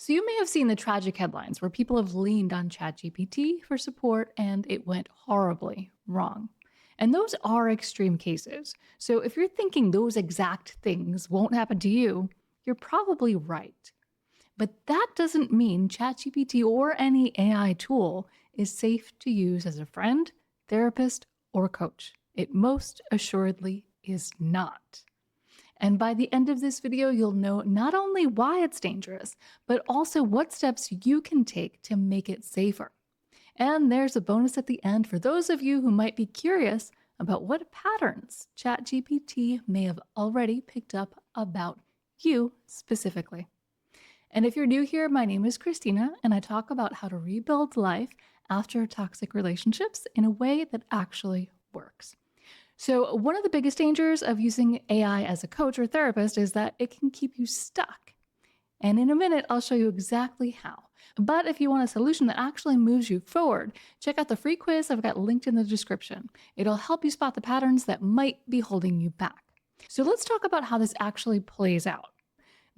So you may have seen the tragic headlines where people have leaned on ChatGPT for support and it went horribly wrong. And those are extreme cases. So if you're thinking those exact things won't happen to you, you're probably right. But that doesn't mean ChatGPT or any AI tool is safe to use as a friend, therapist, or coach. It most assuredly is not. And by the end of this video, you'll know not only why it's dangerous, but also what steps you can take to make it safer. And there's a bonus at the end for those of you who might be curious about what patterns ChatGPT may have already picked up about you specifically. And if you're new here, my name is Christina, and I talk about how to rebuild life after toxic relationships in a way that actually works. So one of the biggest dangers of using AI as a coach or therapist is that it can keep you stuck. And in a minute, I'll show you exactly how. But if you want a solution that actually moves you forward, check out the free quiz I've got linked in the description. It'll help you spot the patterns that might be holding you back. So let's talk about how this actually plays out.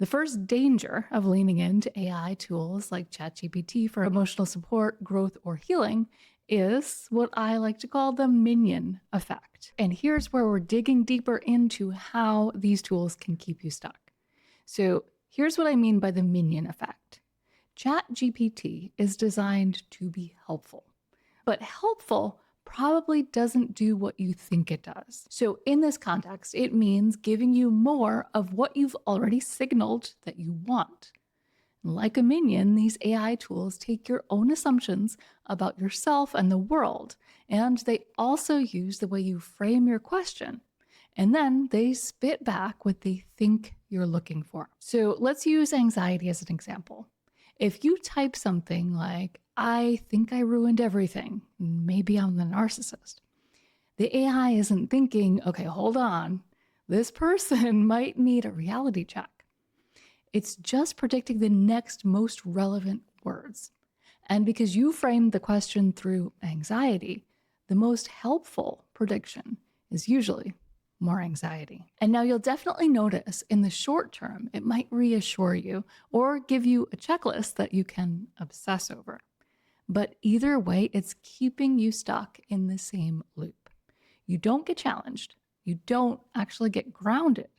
The first danger of leaning into AI tools like ChatGPT for emotional support, growth, or healing is what I like to call the minion effect. And here's where we're digging deeper into how these tools can keep you stuck. So here's what I mean by the minion effect. ChatGPT is designed to be helpful, but helpful probably doesn't do what you think it does. So in this context, it means giving you more of what you've already signaled that you want. Like a minion, these AI tools take your own assumptions about yourself and the world, and they also use the way you frame your question. And then they spit back what they think you're looking for. So let's use anxiety as an example. If you type something like, "I think I ruined everything, maybe I'm the narcissist," the AI isn't thinking, okay, hold on, this person might need a reality check. It's just predicting the next most relevant words. And because you framed the question through anxiety, the most helpful prediction is usually more anxiety. And now you'll definitely notice in the short term, it might reassure you or give you a checklist that you can obsess over. But either way, it's keeping you stuck in the same loop. You don't get challenged. You don't actually get grounded.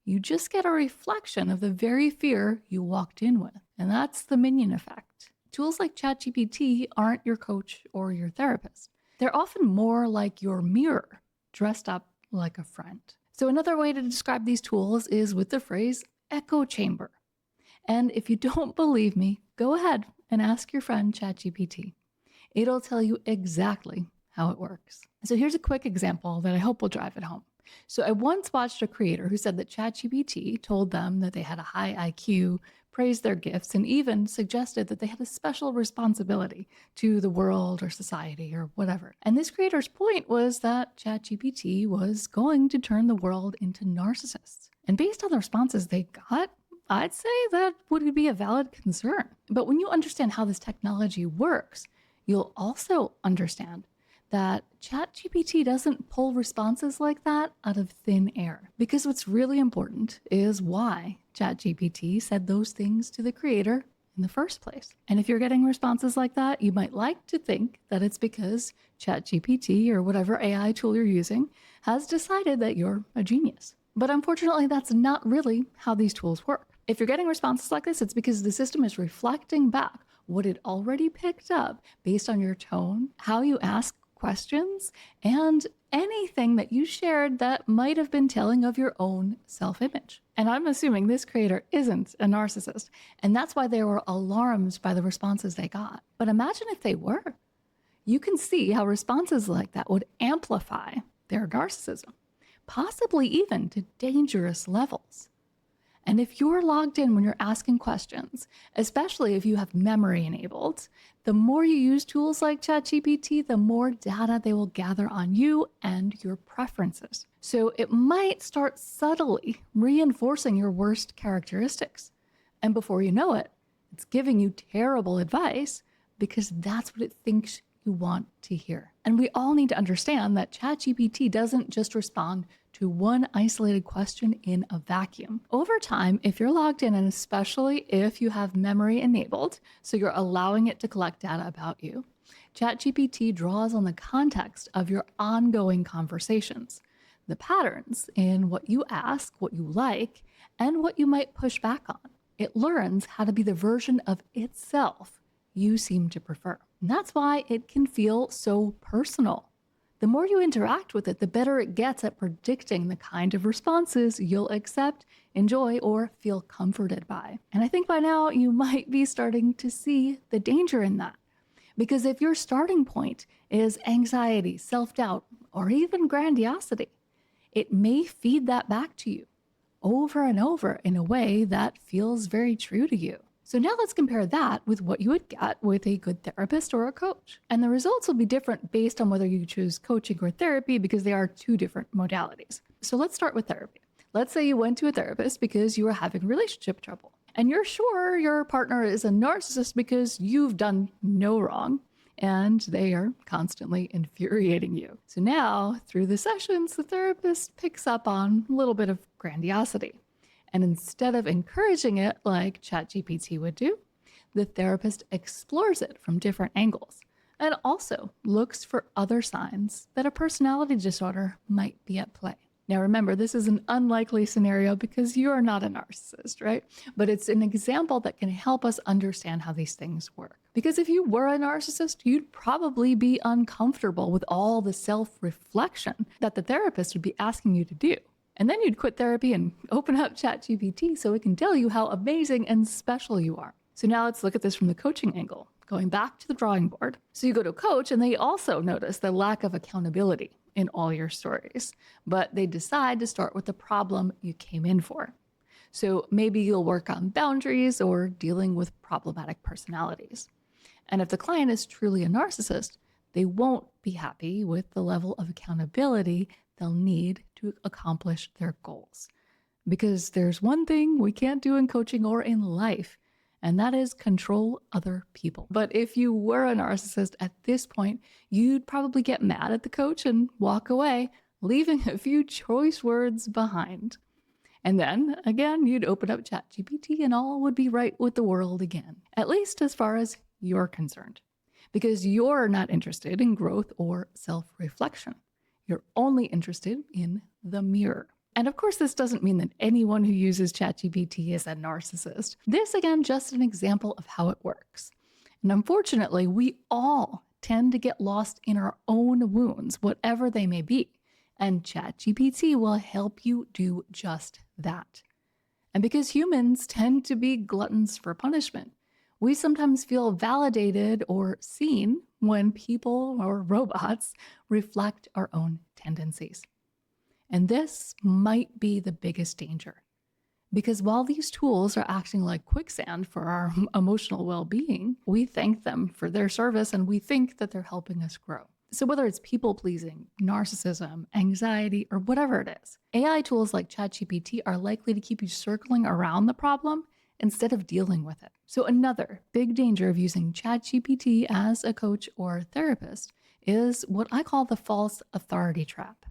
You just get a reflection of the very fear you walked in with. And that's the minion effect. Tools like ChatGPT aren't your coach or your therapist. They're often more like your mirror, dressed up like a friend. So another way to describe these tools is with the phrase echo chamber. And if you don't believe me, go ahead and ask your friend ChatGPT. It'll tell you exactly how it works. So here's a quick example that I hope will drive it home. So I once watched a creator who said that ChatGPT told them that they had a high IQ, praised their gifts, and even suggested that they had a special responsibility to the world or society or whatever. And this creator's point was that ChatGPT was going to turn the world into narcissists. And based on the responses they got, I'd say that would be a valid concern. But when you understand how this technology works, you'll also understand that ChatGPT doesn't pull responses like that out of thin air. Because what's really important is why ChatGPT said those things to the creator in the first place. And if you're getting responses like that, you might like to think that it's because ChatGPT or whatever AI tool you're using has decided that you're a genius. But unfortunately, that's not really how these tools work. If you're getting responses like this, it's because the system is reflecting back what it already picked up based on your tone, how you ask questions, and anything that you shared that might have been telling of your own self-image. And I'm assuming this creator isn't a narcissist, and that's why they were alarmed by the responses they got. But imagine if they were. You can see how responses like that would amplify their narcissism, possibly even to dangerous levels. And if you're logged in when you're asking questions, especially if you have memory enabled, the more you use tools like ChatGPT, the more data they will gather on you and your preferences. So it might start subtly reinforcing your worst characteristics. And before you know it, it's giving you terrible advice because that's what it thinks you want to hear. And we all need to understand that ChatGPT doesn't just respond to one isolated question in a vacuum. Over time, if you're logged in, and especially if you have memory enabled, so you're allowing it to collect data about you, ChatGPT draws on the context of your ongoing conversations, the patterns in what you ask, what you like, and what you might push back on. It learns how to be the version of itself you seem to prefer. And that's why it can feel so personal. The more you interact with it, the better it gets at predicting the kind of responses you'll accept, enjoy, or feel comforted by. And I think by now you might be starting to see the danger in that. Because if your starting point is anxiety, self-doubt, or even grandiosity, it may feed that back to you over and over in a way that feels very true to you. So now let's compare that with what you would get with a good therapist or a coach. And the results will be different based on whether you choose coaching or therapy because they are two different modalities. So let's start with therapy. Let's say you went to a therapist because you were having relationship trouble. And you're sure your partner is a narcissist because you've done no wrong and they are constantly infuriating you. So now, through the sessions, the therapist picks up on a little bit of grandiosity. And instead of encouraging it like ChatGPT would do, the therapist explores it from different angles and also looks for other signs that a personality disorder might be at play. Now remember, this is an unlikely scenario because you are not a narcissist, right? But it's an example that can help us understand how these things work. Because if you were a narcissist, you'd probably be uncomfortable with all the self-reflection that the therapist would be asking you to do. And then you'd quit therapy and open up ChatGPT so it can tell you how amazing and special you are. So now let's look at this from the coaching angle, going back to the drawing board. So you go to a coach and they also notice the lack of accountability in all your stories, but they decide to start with the problem you came in for. So maybe you'll work on boundaries or dealing with problematic personalities. And if the client is truly a narcissist, they won't be happy with the level of accountability they'll need to accomplish their goals. Because there's one thing we can't do in coaching or in life, and that is control other people. But if you were a narcissist at this point, you'd probably get mad at the coach and walk away, leaving a few choice words behind. And then, again, you'd open up ChatGPT and all would be right with the world again, at least as far as you're concerned. Because you're not interested in growth or self-reflection. You're only interested in the mirror. And of course, this doesn't mean that anyone who uses ChatGPT is a narcissist. This, again, just an example of how it works. And unfortunately, we all tend to get lost in our own wounds, whatever they may be. And ChatGPT will help you do just that. And because humans tend to be gluttons for punishment, we sometimes feel validated or seen when people or robots reflect our own tendencies. And this might be the biggest danger. Because while these tools are acting like quicksand for our emotional well-being, we thank them for their service and we think that they're helping us grow. So whether it's people-pleasing, narcissism, anxiety, or whatever it is, AI tools like ChatGPT are likely to keep you circling around the problem instead of dealing with it. So another big danger of using ChatGPT as a coach or therapist is what I call the false authority trap.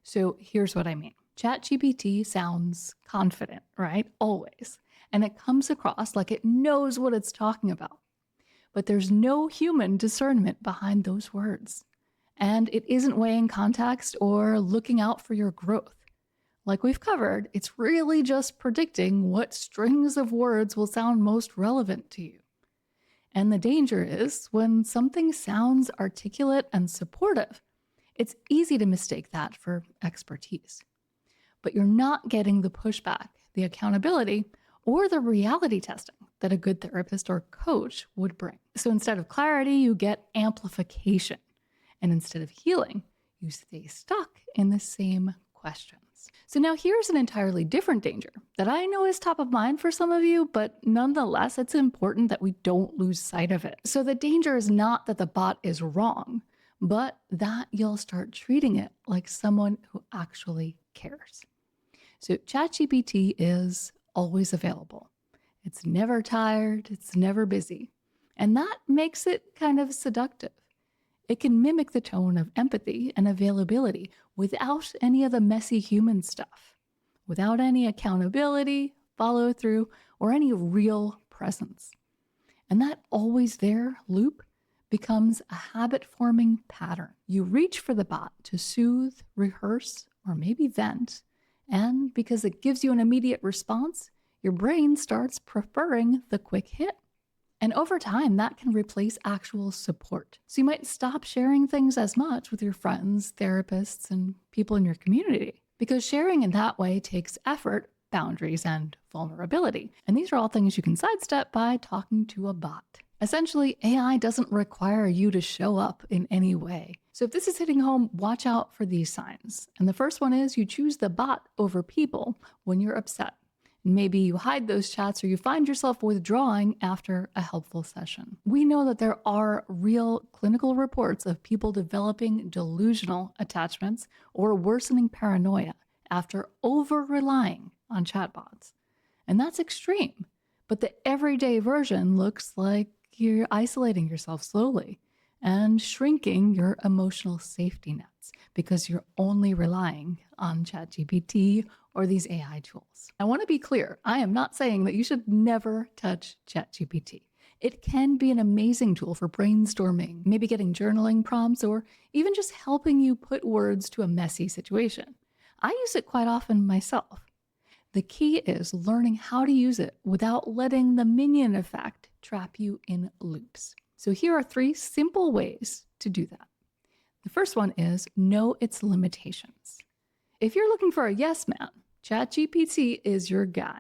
So here's what I mean. ChatGPT sounds confident, right? Always. And it comes across like it knows what it's talking about. But there's no human discernment behind those words. And it isn't weighing context or looking out for your growth. Like we've covered, it's really just predicting what strings of words will sound most relevant to you. And the danger is when something sounds articulate and supportive, it's easy to mistake that for expertise. But you're not getting the pushback, the accountability, or the reality testing that a good therapist or coach would bring. So instead of clarity, you get amplification. And instead of healing, you stay stuck in the same questions. So now here's an entirely different danger that I know is top of mind for some of you, but nonetheless, it's important that we don't lose sight of it. So the danger is not that the bot is wrong, but that you'll start treating it like someone who actually cares. So ChatGPT is always available. It's never tired, it's never busy. And that makes it kind of seductive. It can mimic the tone of empathy and availability without any of the messy human stuff, without any accountability, follow through, or any real presence. And that always there loop becomes a habit forming pattern. You reach for the bot to soothe, rehearse, or maybe vent. And because it gives you an immediate response, your brain starts preferring the quick hit. And over time, that can replace actual support. So you might stop sharing things as much with your friends, therapists, and people in your community, because sharing in that way takes effort, boundaries, and vulnerability. And these are all things you can sidestep by talking to a bot. Essentially, AI doesn't require you to show up in any way. So if this is hitting home, watch out for these signs. And the first one is you choose the bot over people when you're upset. Maybe you hide those chats or you find yourself withdrawing after a helpful session. We know that there are real clinical reports of people developing delusional attachments or worsening paranoia after over-relying on chatbots. And that's extreme. But the everyday version looks like you're isolating yourself slowly and shrinking your emotional safety nets because you're only relying on ChatGPT or these AI tools. I want to be clear, I am not saying that you should never touch ChatGPT. It can be an amazing tool for brainstorming, maybe getting journaling prompts, or even just helping you put words to a messy situation. I use it quite often myself. The key is learning how to use it without letting the minion effect trap you in loops. So here are 3 simple ways to do that. The first one is know its limitations. If you're looking for a yes man, ChatGPT is your guy.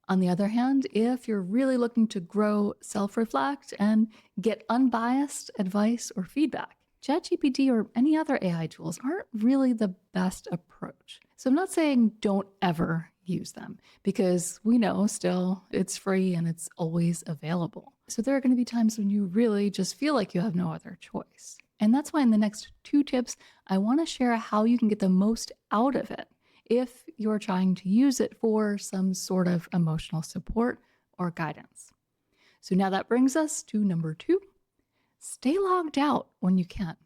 On the other hand, if you're really looking to grow, self-reflect, and get unbiased advice or feedback, ChatGPT or any other AI tools aren't really the best approach. So I'm not saying don't ever use them, because we know still it's free and it's always available. So there are going to be times when you really just feel like you have no other choice. And that's why in the next 2 tips, I want to share how you can get the most out of it if you're trying to use it for some sort of emotional support or guidance. So now that brings us to number 2, stay logged out when you can.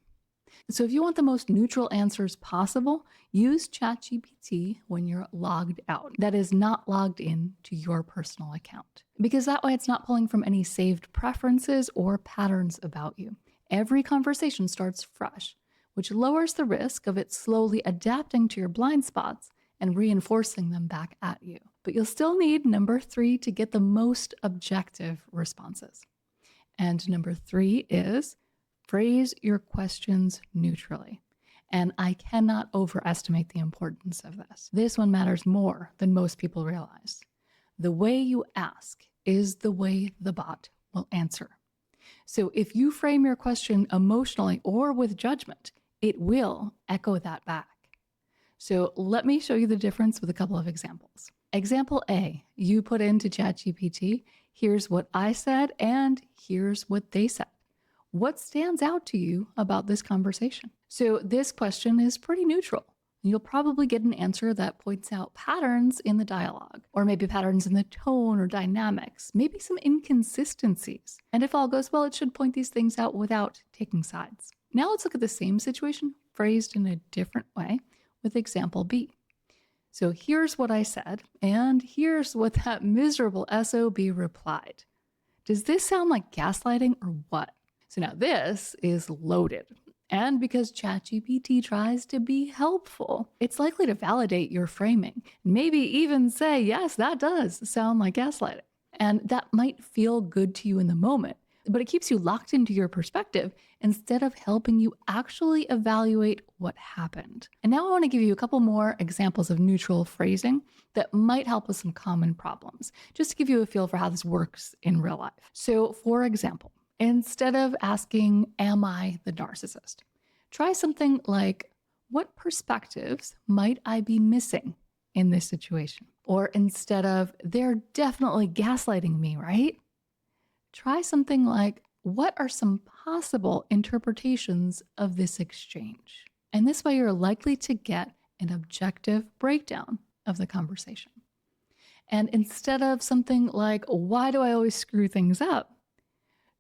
So if you want the most neutral answers possible, use ChatGPT when you're logged out. That is not logged in to your personal account, because that way it's not pulling from any saved preferences or patterns about you. Every conversation starts fresh, which lowers the risk of it slowly adapting to your blind spots and reinforcing them back at you. But you'll still need number 3 to get the most objective responses. And number 3 is phrase your questions neutrally. And I cannot overestimate the importance of this. This one matters more than most people realize. The way you ask is the way the bot will answer. So if you frame your question emotionally or with judgment, it will echo that back. So let me show you the difference with a couple of examples. Example A, you put into ChatGPT, here's what I said and here's what they said. What stands out to you about this conversation? So this question is pretty neutral. You'll probably get an answer that points out patterns in the dialogue, or maybe patterns in the tone or dynamics, maybe some inconsistencies. And if all goes well, it should point these things out without taking sides. Now let's look at the same situation phrased in a different way with example B. So here's what I said, and here's what that miserable SOB replied. Does this sound like gaslighting or what? So now this is loaded. And because ChatGPT tries to be helpful, it's likely to validate your framing, maybe even say, yes, that does sound like gaslighting. And that might feel good to you in the moment, but it keeps you locked into your perspective instead of helping you actually evaluate what happened. And now I want to give you a couple more examples of neutral phrasing that might help with some common problems, just to give you a feel for how this works in real life. So for example, instead of asking, am I the narcissist? Try something like, what perspectives might I be missing in this situation? Or instead of, they're definitely gaslighting me, right? Try something like, what are some possible interpretations of this exchange? And this way you're likely to get an objective breakdown of the conversation. And instead of something like, why do I always screw things up?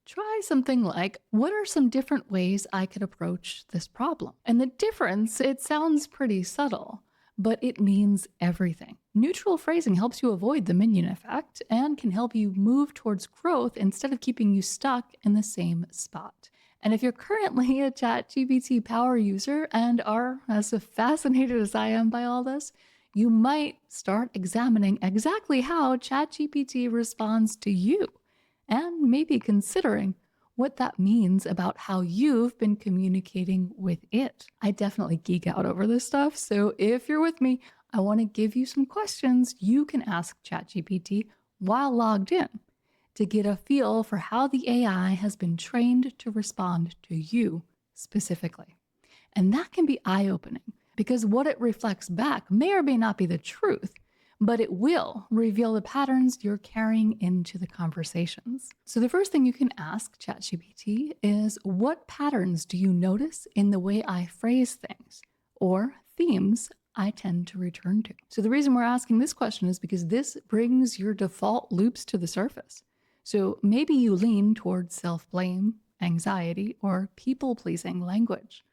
Try something like, what are some different ways I could approach this problem? And the difference, it sounds pretty subtle, but it means everything. Neutral phrasing helps you avoid the minion effect and can help you move towards growth instead of keeping you stuck in the same spot. And if you're currently a ChatGPT power user and are as fascinated as I am by all this, you might start examining exactly how ChatGPT responds to you and maybe considering what that means about how you've been communicating with it. I definitely geek out over this stuff, so if you're with me, I want to give you some questions you can ask ChatGPT while logged in to get a feel for how the AI has been trained to respond to you specifically. And that can be eye-opening because what it reflects back may or may not be the truth, but it will reveal the patterns you're carrying into the conversations. So the first thing you can ask ChatGPT is, what patterns do you notice in the way I phrase things or themes I tend to return to? So the reason we're asking this question is because this brings your default loops to the surface. So maybe you lean towards self-blame, anxiety, or people-pleasing language.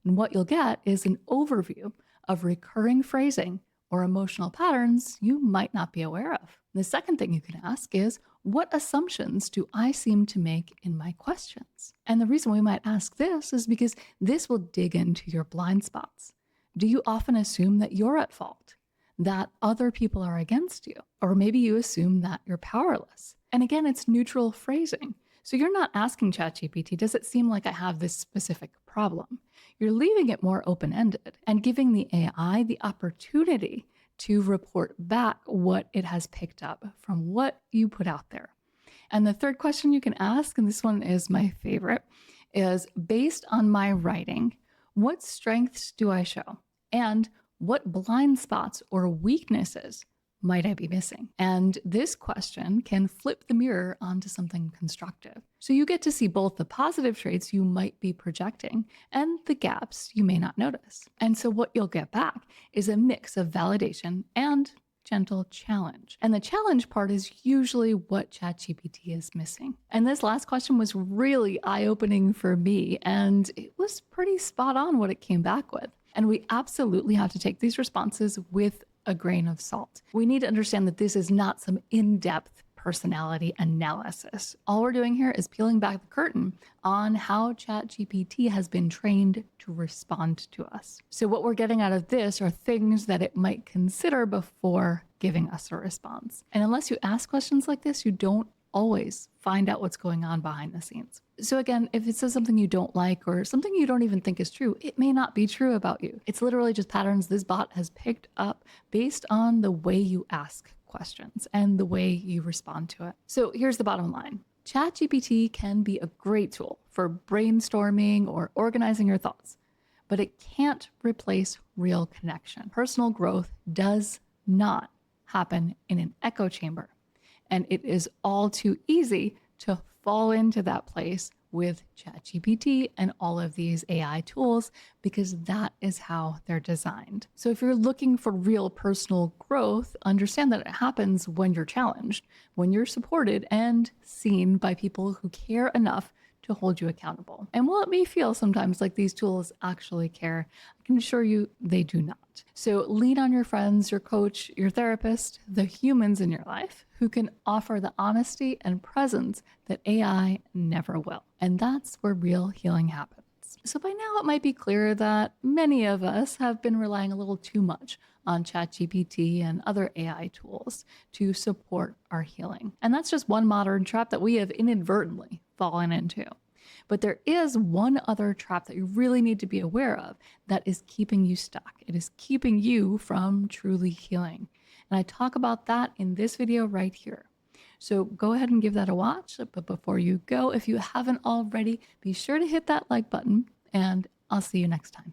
And what you'll get is an overview of recurring phrasing or emotional patterns you might not be aware of. The second thing you can ask is, what assumptions do I seem to make in my questions? And the reason we might ask this is because this will dig into your blind spots. Do you often assume that you're at fault, that other people are against you, or maybe you assume that you're powerless? And again, it's neutral phrasing. So you're not asking ChatGPT, does it seem like I have this specific problem? You're leaving it more open-ended and giving the AI the opportunity to report back what it has picked up from what you put out there. And the third question you can ask, and this one is my favorite, is, based on my writing, what strengths do I show? And what blind spots or weaknesses might I be missing? And this question can flip the mirror onto something constructive. So you get to see both the positive traits you might be projecting and the gaps you may not notice. And so what you'll get back is a mix of validation and gentle challenge. And the challenge part is usually what ChatGPT is missing. And this last question was really eye-opening for me, and it was pretty spot on what it came back with. And we absolutely have to take these responses with a grain of salt. We need to understand that this is not some in-depth personality analysis. All we're doing here is peeling back the curtain on how ChatGPT has been trained to respond to us. So what we're getting out of this are things that it might consider before giving us a response. And unless you ask questions like this, you don't always find out what's going on behind the scenes. So again, if it says something you don't like or something you don't even think is true, it may not be true about you. It's literally just patterns this bot has picked up based on the way you ask questions and the way you respond to it. So here's the bottom line. ChatGPT can be a great tool for brainstorming or organizing your thoughts, but it can't replace real connection. Personal growth does not happen in an echo chamber. And it is all too easy to fall into that place with ChatGPT and all of these AI tools because that is how they're designed. So if you're looking for real personal growth, understand that it happens when you're challenged, when you're supported and seen by people who care enough to hold you accountable. And while it may feel sometimes like these tools actually care, I can assure you they do not. So lean on your friends, your coach, your therapist, the humans in your life who can offer the honesty and presence that AI never will. And that's where real healing happens. So by now it might be clear that many of us have been relying a little too much on ChatGPT and other AI tools to support our healing. And that's just one modern trap that we have inadvertently fallen into. But there is one other trap that you really need to be aware of that is keeping you stuck. It is keeping you from truly healing. And I talk about that in this video right here. So go ahead and give that a watch. But before you go, if you haven't already, be sure to hit that like button, and I'll see you next time.